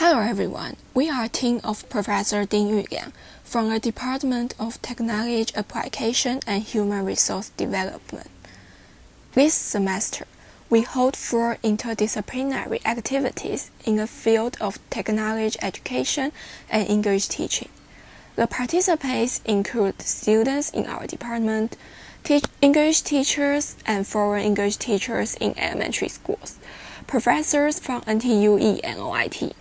Hello everyone, we are a team of Professor Ding Yuliang from the Department of Technology Application and Human Resource Development. This semester, we hold 4 interdisciplinary activities in the field of technology education and English teaching. The participants include students in our department, English teachers and foreign English teachers in elementary schools, professors from NTUE and OIT.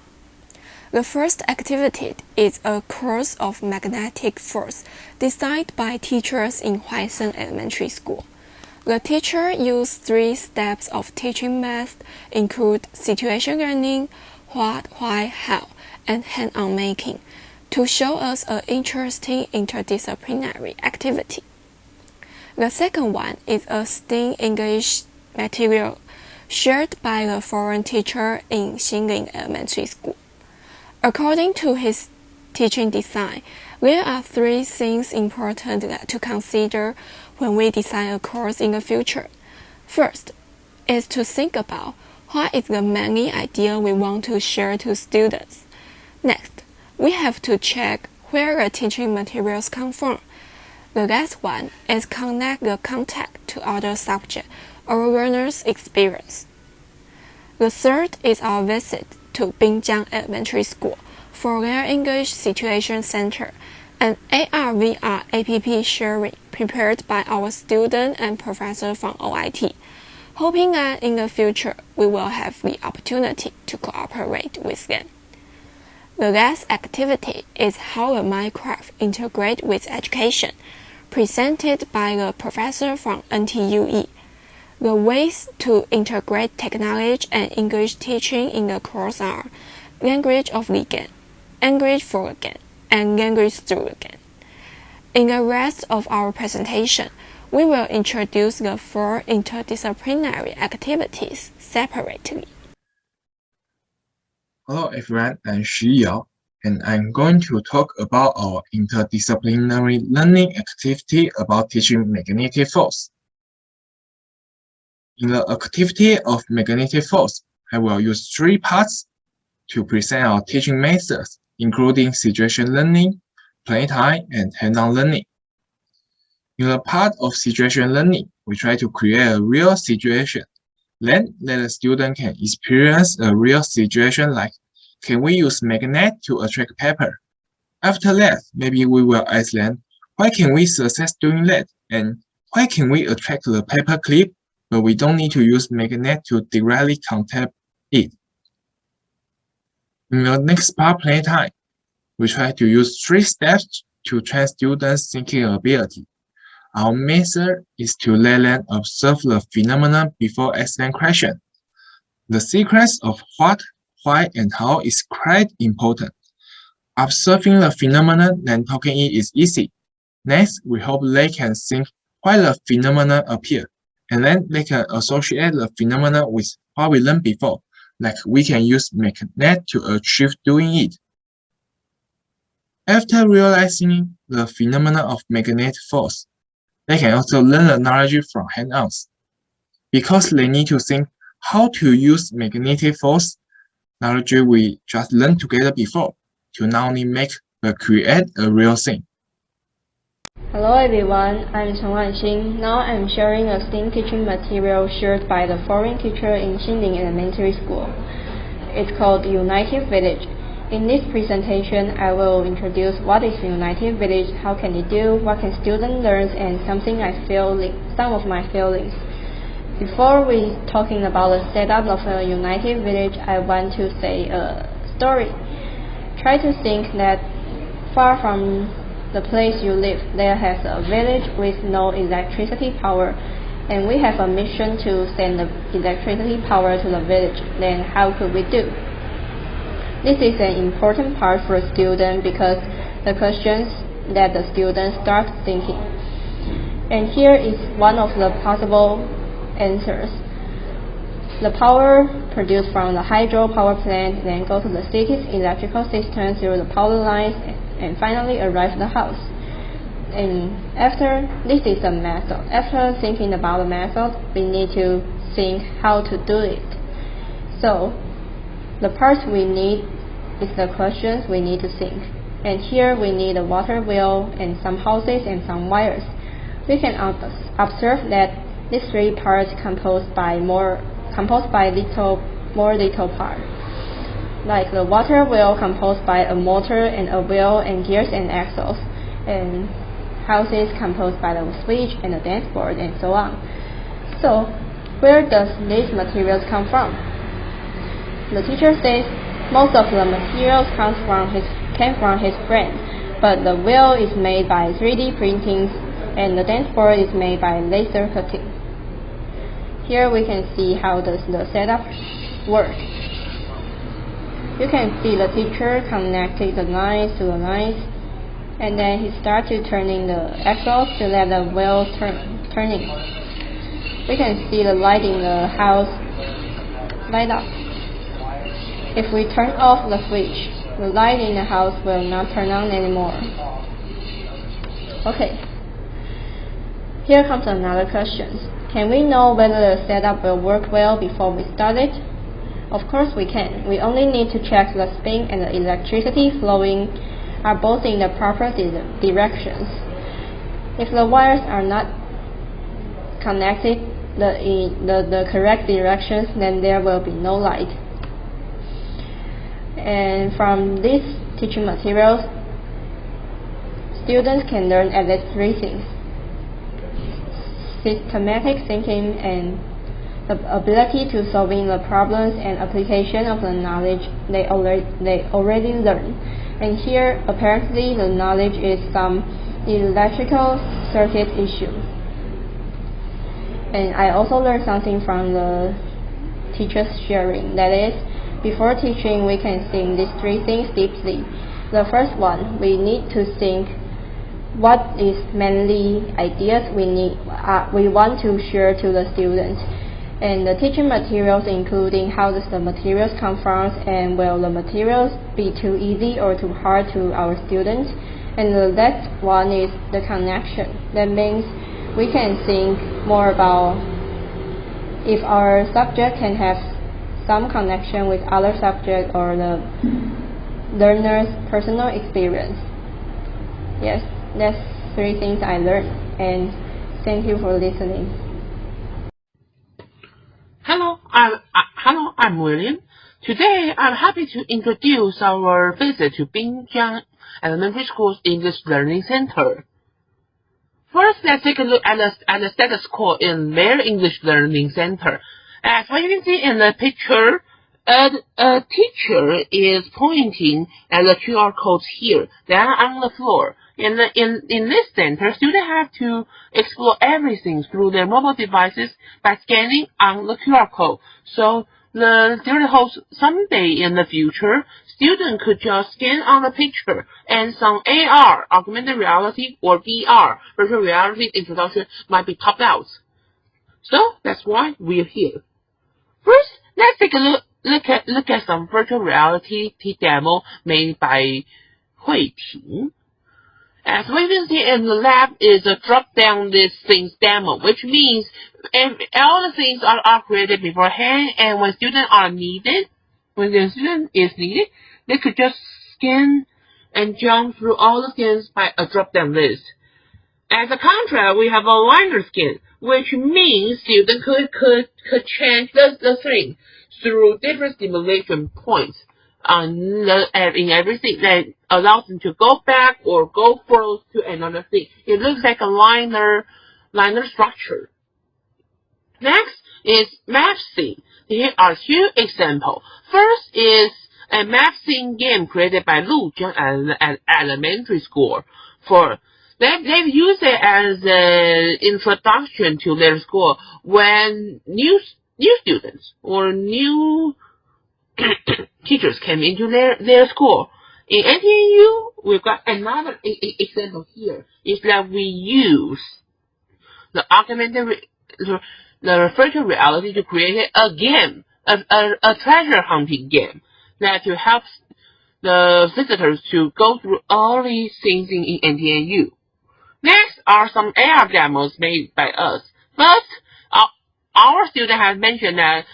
The first activity is a course of magnetic force designed by teachers in Huaiseng Elementary School. The teacher used 3 steps of teaching method include situation learning, what, why, how, and hand-on making to show us an interesting interdisciplinary activity. The second one is a STEAM English material shared by the foreign teacher in Xinling Elementary School. According to his teaching design, there are 3 things important to consider when we design a course in the future. First is to think about what is the main idea we want to share to students. Next, we have to check where the teaching materials come from. The last one is connect the content to other subjects or learners' experience. The third is our visit to Binjiang Elementary School for their English Situation Center, an AR/VR app sharing prepared by our student and professor from OIT, hoping that in the future we will have the opportunity to cooperate with them. The last activity is how the Minecraft integrate with education, presented by the professor from NTUE. The ways to integrate technology and English teaching in the course are language of the game, language for the game, and language through the game. In the rest of our presentation, we will introduce the 4 interdisciplinary activities separately. Hello everyone, I'm Xu Yao, and I'm going to talk about our interdisciplinary learning activity about teaching magnetic force. In the activity of magnetic force, I will use 3 parts to present our teaching methods, including situation learning, playtime, and hands-on learning. In the part of situation learning, we try to create a real situation. Then, the student can experience a real situation like, can we use magnet to attract paper? After that, maybe we will ask them, why can we success doing that? And why can we attract the paper clip, but we don't need to use magnet to directly contact it? In the next part, playtime, we try to use 3 steps to train students' thinking ability. Our method is to let them observe the phenomenon before asking questions. The sequence of what, why, and how is quite important. Observing the phenomenon and talking it is easy. Next, we hope they can think why the phenomenon appeared, and then they can associate the phenomenon with what we learned before, like we can use magnet to achieve doing it. After realizing the phenomenon of magnetic force, they can also learn the knowledge from hand-ons. Because they need to think how to use magnetic force, knowledge we just learned together before, to not only make but create a real thing. Hello everyone, I'm Chen Wanxing. Now I'm sharing a STEAM teaching material shared by the foreign teacher in Xinling Elementary School. It's called United Village. In this presentation, I will introduce what is United Village, how can it do, what can students learn, and some of my feelings. Before we talking about the setup of a United Village, I want to say a story. Try to think that far from the place you live, there has a village with no electricity power, and we have a mission to send the electricity power to the village. Then how could we do? This is an important part for a student because the questions that the student starts thinking. And here is one of the possible answers. The power produced from the hydro power plant then go to the city's electrical system through the power lines and finally arrive at the house. And after this is a method. After thinking about the method, we need to think how to do it. So the parts we need is the questions we need to think. And here we need a water wheel and some houses and some wires. We can observe that these three parts composed by more little parts. Like the water wheel composed by a motor and a wheel and gears and axles, and houses composed by the switch and the dance board and so on. So, where does these materials come from? The teacher says most of the materials came from his brain, but the wheel is made by 3D printing and the dance board is made by laser cutting. Here we can see how does the setup work. You can see the teacher connected the lines to the lines, and then he started turning the axles to let the wheel turning. We can see the light in the house light up. If we turn off the switch, the light in the house will not turn on anymore. Okay. Here comes another question. Can we know whether the setup will work well before we start it? Of course we can. We only need to check the spin and the electricity flowing are both in the proper directions. If the wires are not connected the correct directions, then there will be no light. And from these teaching materials, students can learn at least three things: systematic thinking and the ability to solving the problems and application of the knowledge they already learned. And here, apparently, the knowledge is some electrical circuit issue. And I also learned something from the teacher's sharing. That is, before teaching, we can think these three things deeply. The first one, we need to think what is mainly ideas we want to share to the students. And the teaching materials including how does the materials come from and will the materials be too easy or too hard to our students. And the next one is the connection. That means we can think more about if our subject can have some connection with other subject or the learner's personal experience. Yes, that's three things I learned, and thank you for listening. Hello, I'm William. Today, I'm happy to introduce our visit to Binjiang Elementary School's English Learning Center. First, let's take a look at the status quo in their English Learning Center. As what you can see in the picture, a teacher is pointing at the QR codes here, down on the floor. In this center, students have to explore everything through their mobile devices by scanning on the QR code. So during the whole someday in the future, students could just scan on the picture, and some AR, augmented reality, or VR, virtual reality introduction might be topped out. So that's why we're here. First, let's take a look at some virtual reality demo made by Hui Ting. As we can see in the lab is a drop down this things demo, which means all the things are created beforehand, and when the student is needed, they could just scan and jump through all the scans by a drop down list. As a contrast, we have a liner scan, which means students could change the thing through different stimulation points in everything that allows them to go back or go forward to another thing. It looks like a liner structure. Next is MapSing. Here are two examples. First is a MapSing game created by Lujiang Elementary School. They've used it as an introduction to their school when new students or new teachers came into their school. In NTNU, we've got another example here, is that we use the the virtual reality to create a game, a treasure hunting game, that to help the visitors to go through all these things in NTNU. Next are some AR demos made by us. First, our student has mentioned that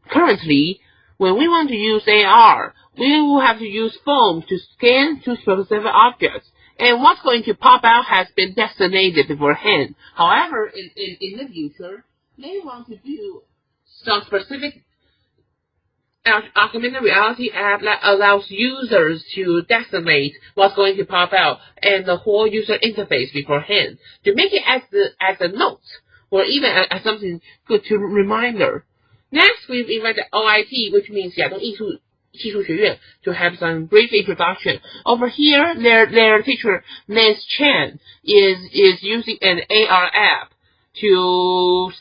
currently, when we want to use AR, we will have to use foam to scan two specific objects, and what's going to pop out has been designated beforehand. However, in the future, they want to do some specific augmented reality app that allows users to designate what's going to pop out and the whole user interface beforehand to make it as a note or even as something good to reminder. Next, we've invited OIT, which means 亚东艺术学院, to have some brief introduction. Over here, their teacher, Nance Chen, is using an AR app to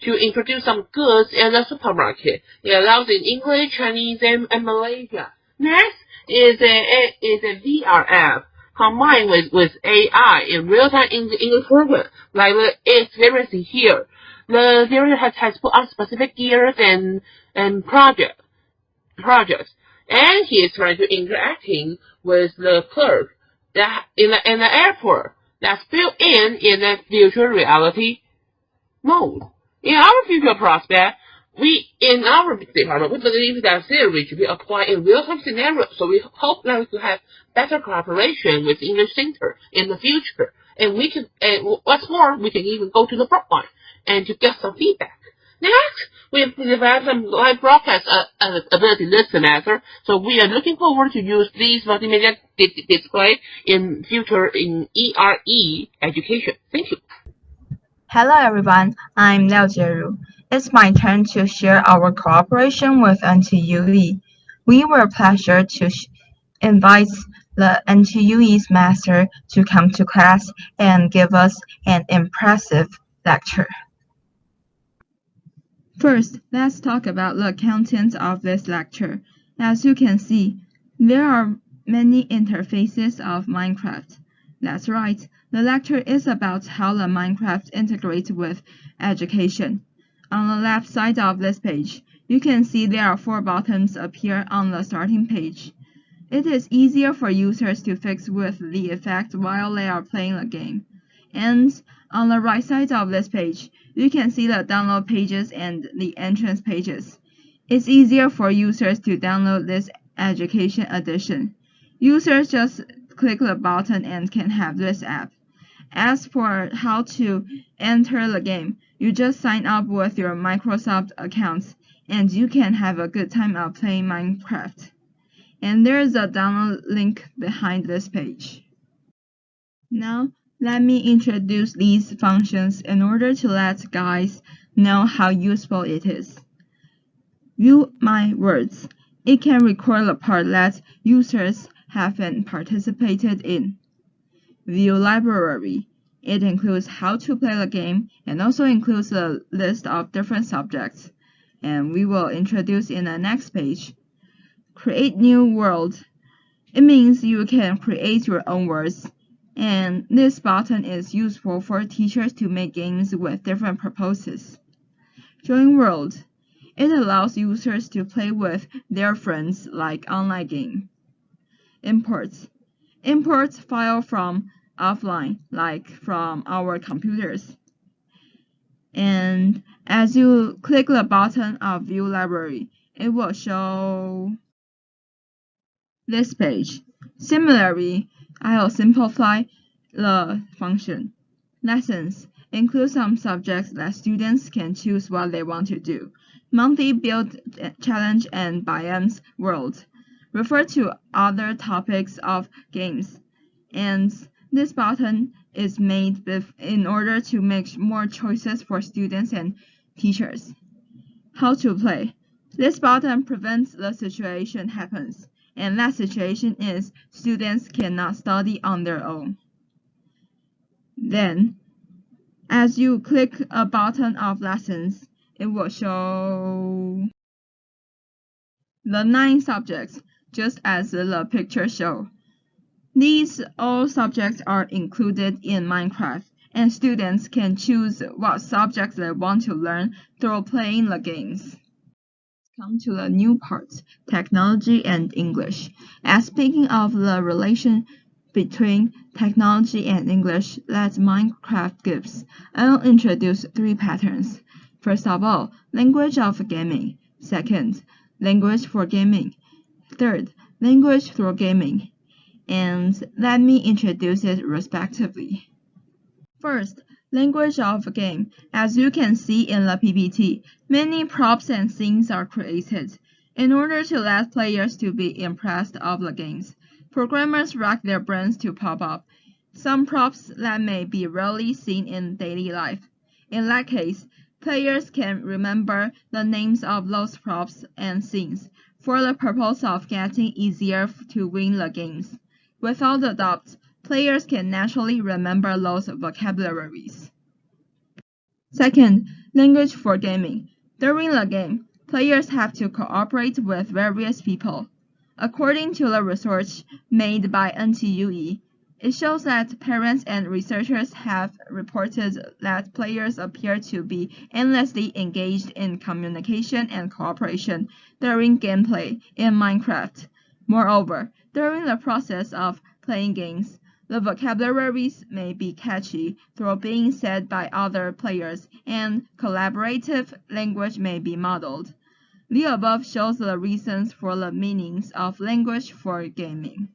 introduce some goods in the supermarket. It allows in English, Chinese, and Malaysia. Next is a VR app combined with AI in real-time English program, like the experiencing here. The director has put on specific gears and projects, and he is trying to interacting with the clerk that in the airport that's built in a virtual reality mode. In our future prospect, in our department, we believe that theory should be applied in real-time scenarios, so we hope that we could have better cooperation with the English Center in the future. And what's more, we can even go to the front line and to get some feedback. Next, we've developed some live broadcast ability this semester, so we are looking forward to use these multimedia display in future in ERE education. Thank you. Hello everyone, I'm Liao Jieru. It's my turn to share our cooperation with NTUE. We were pleased to invite the NTUE's master to come to class and give us an impressive lecture. First, let's talk about the content of this lecture. As you can see, there are many interfaces of Minecraft. That's right, the lecture is about how the Minecraft integrates with education. On the left side of this page, you can see there are 4 buttons appear on the starting page. It is easier for users to fix with the effect while they are playing the game. And on the right side of this page, you can see the download pages and the entrance pages. It's easier for users to download this education edition. Users just click the button and can have this app. As for how to enter the game, you just sign up with your Microsoft account and you can have a good time of playing Minecraft. And there's a download link behind this page. Now, let me introduce these functions in order to let guys know how useful it is. View My Words. It can record the part that users haven't participated in. View Library. It includes how to play the game and also includes a list of different subjects. And we will introduce in the next page. Create New World. It means you can create your own words. And this button is useful for teachers to make games with different purposes. Join World. It allows users to play with their friends like online game. Imports. Imports file from offline, like from our computers. And as you click the button of View Library, it will show this page. Similarly, I'll simplify the function. Lessons include some subjects that students can choose what they want to do. Monthly Build Challenge and Biomes World refer to other topics of games. And this button is made in order to make more choices for students and teachers. How to play. This button prevents the situation happens. And that situation is students cannot study on their own. Then, as you click a button of lessons, it will show the 9 subjects, just as the picture shows. These all subjects are included in Minecraft, and students can choose what subjects they want to learn through playing the games. Come to the new parts, technology and English. As speaking of the relation between technology and English that Minecraft gives, I'll introduce 3 patterns. First of all, language of gaming. Second, language for gaming. Third, language through gaming. And let me introduce it respectively. First, language of a game. As you can see in the PPT, many props and scenes are created in order to let players to be impressed of the games. Programmers rack their brains to pop up some props that may be rarely seen in daily life. In that case, players can remember the names of those props and scenes for the purpose of getting easier to win the games. Without a doubt, players can naturally remember those vocabularies. Second, language for gaming. During the game, players have to cooperate with various people. According to the research made by NTUE, it shows that parents and researchers have reported that players appear to be endlessly engaged in communication and cooperation during gameplay in Minecraft. Moreover, during the process of playing games, the vocabularies may be catchy through being said by other players, and collaborative language may be modeled. The above shows the reasons for the meanings of language for gaming.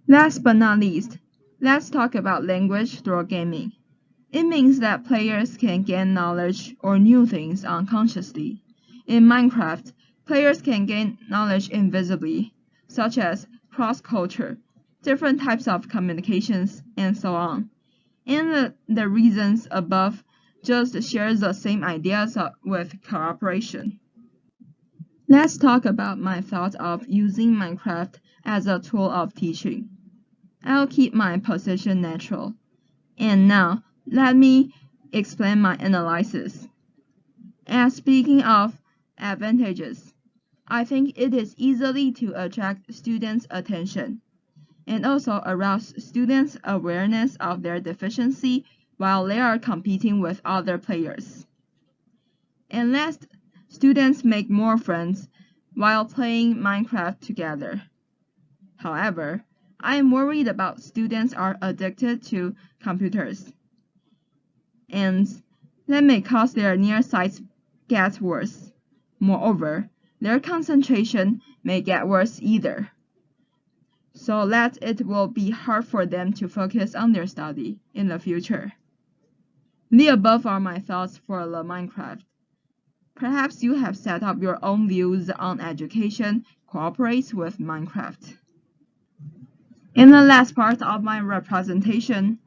Last but not least, let's talk about language through gaming. It means that players can gain knowledge or new things unconsciously. In Minecraft, players can gain knowledge invisibly, such as cross-culture, different types of communications, and so on. And the reasons above just share the same ideas with cooperation. Let's talk about my thought of using Minecraft as a tool of teaching. I'll keep my position natural. And now, let me explain my analysis. And speaking of advantages, I think it is easily to attract students' attention and also arouse students' awareness of their deficiency while they are competing with other players. And last, students make more friends while playing Minecraft together. However, I am worried about students are addicted to computers, and that may cause their nearsight get worse. Moreover, their concentration may get worse either, so that it will be hard for them to focus on their study in the future. The above are my thoughts for the Minecraft. Perhaps you have set up your own views on education cooperates with Minecraft. In the last part of my representation,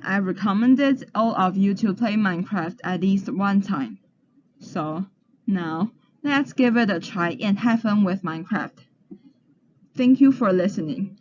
I recommended all of you to play Minecraft at least one time. So, now, let's give it a try and have fun with Minecraft. Thank you for listening.